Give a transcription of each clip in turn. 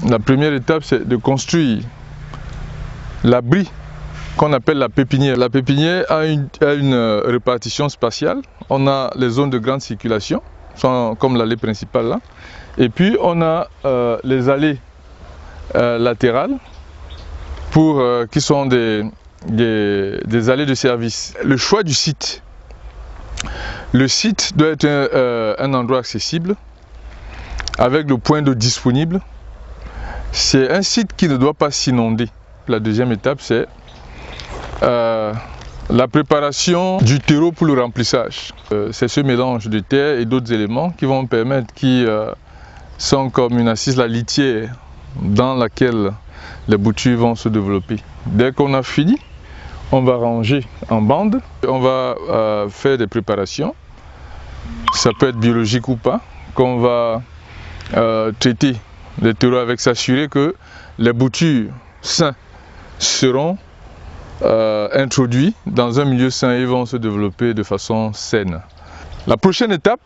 La première étape, c'est de construire l'abri qu'on appelle la pépinière. La pépinière a une répartition spatiale. On a les zones de grande circulation, comme l'allée principale là. Et puis on a les allées latérales qui sont des allées de service. Le choix du site. Le site doit être un endroit accessible, avec le point d'eau disponible. C'est un site qui ne doit pas s'inonder. La deuxième étape, c'est la préparation du terreau pour le remplissage. C'est ce mélange de terre et d'autres éléments qui vont permettre, qui sont comme une assise, la litière dans laquelle les boutures vont se développer. Dès qu'on a fini, on va ranger en bande, on va faire des préparations, ça peut être biologique ou pas, qu'on va traiter les terreaux avec s'assurer que les boutures sains seront introduits dans un milieu sain et vont se développer de façon saine. La prochaine étape,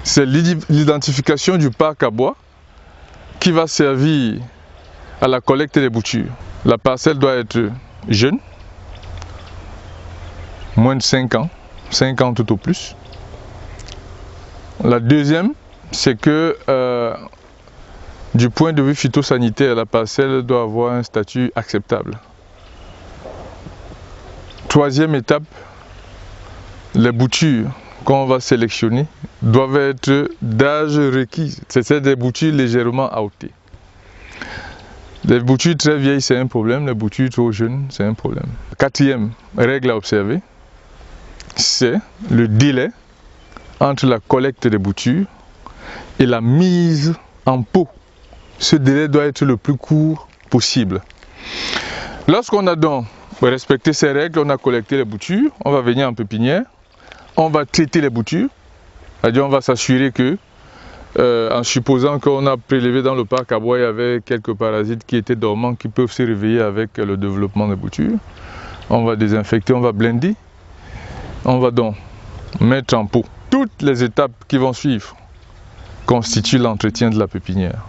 c'est l'identification du parc à bois qui va servir à la collecte des boutures. La parcelle doit être jeune, moins de 5 ans, 5 ans tout au plus. La deuxième, c'est que du point de vue phytosanitaire, la parcelle doit avoir un statut acceptable. Troisième étape, les boutures qu'on va sélectionner doivent être d'âge requis, c'est des boutures légèrement outées. Les boutures très vieilles, c'est un problème, les boutures trop jeunes, c'est un problème. Quatrième règle à observer, c'est le délai entre la collecte des boutures et la mise en pot. Ce délai doit être le plus court possible. Lorsqu'on a donc respecté ces règles, on a collecté les boutures, on va venir en pépinière, on va traiter les boutures, c'est-à-dire on va s'assurer que, en supposant qu'on a prélevé dans le parc à bois, il y avait quelques parasites qui étaient dormants, qui peuvent se réveiller avec le développement des boutures. On va désinfecter, on va blinder, on va donc mettre en pot. Toutes les étapes qui vont suivre constituent l'entretien de la pépinière.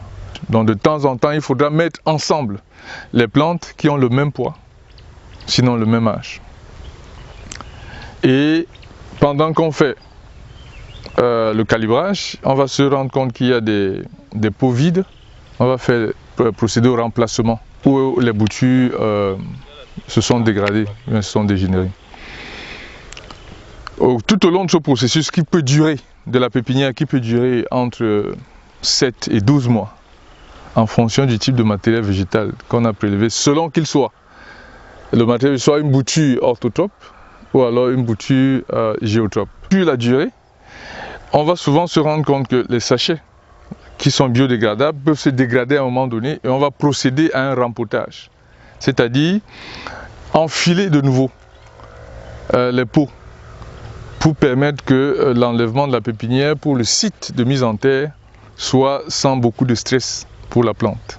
Donc de temps en temps, il faudra mettre ensemble les plantes qui ont le même poids, sinon le même âge. Et pendant qu'on fait le calibrage, on va se rendre compte qu'il y a des pots vides. On va procéder au remplacement où les boutures se sont dégradées, se sont dégénérées. Tout au long de ce processus qui peut durer, de la pépinière qui peut durer entre 7 et 12 mois, en fonction du type de matériel végétal qu'on a prélevé, selon qu'il soit. Le matériel soit une bouture orthotrope ou alors une bouture géotrope. Plus la durée, on va souvent se rendre compte que les sachets qui sont biodégradables peuvent se dégrader à un moment donné et on va procéder à un rempotage. C'est-à-dire enfiler de nouveau les pots pour permettre que l'enlèvement de la pépinière pour le site de mise en terre soit sans beaucoup de stress pour la plante.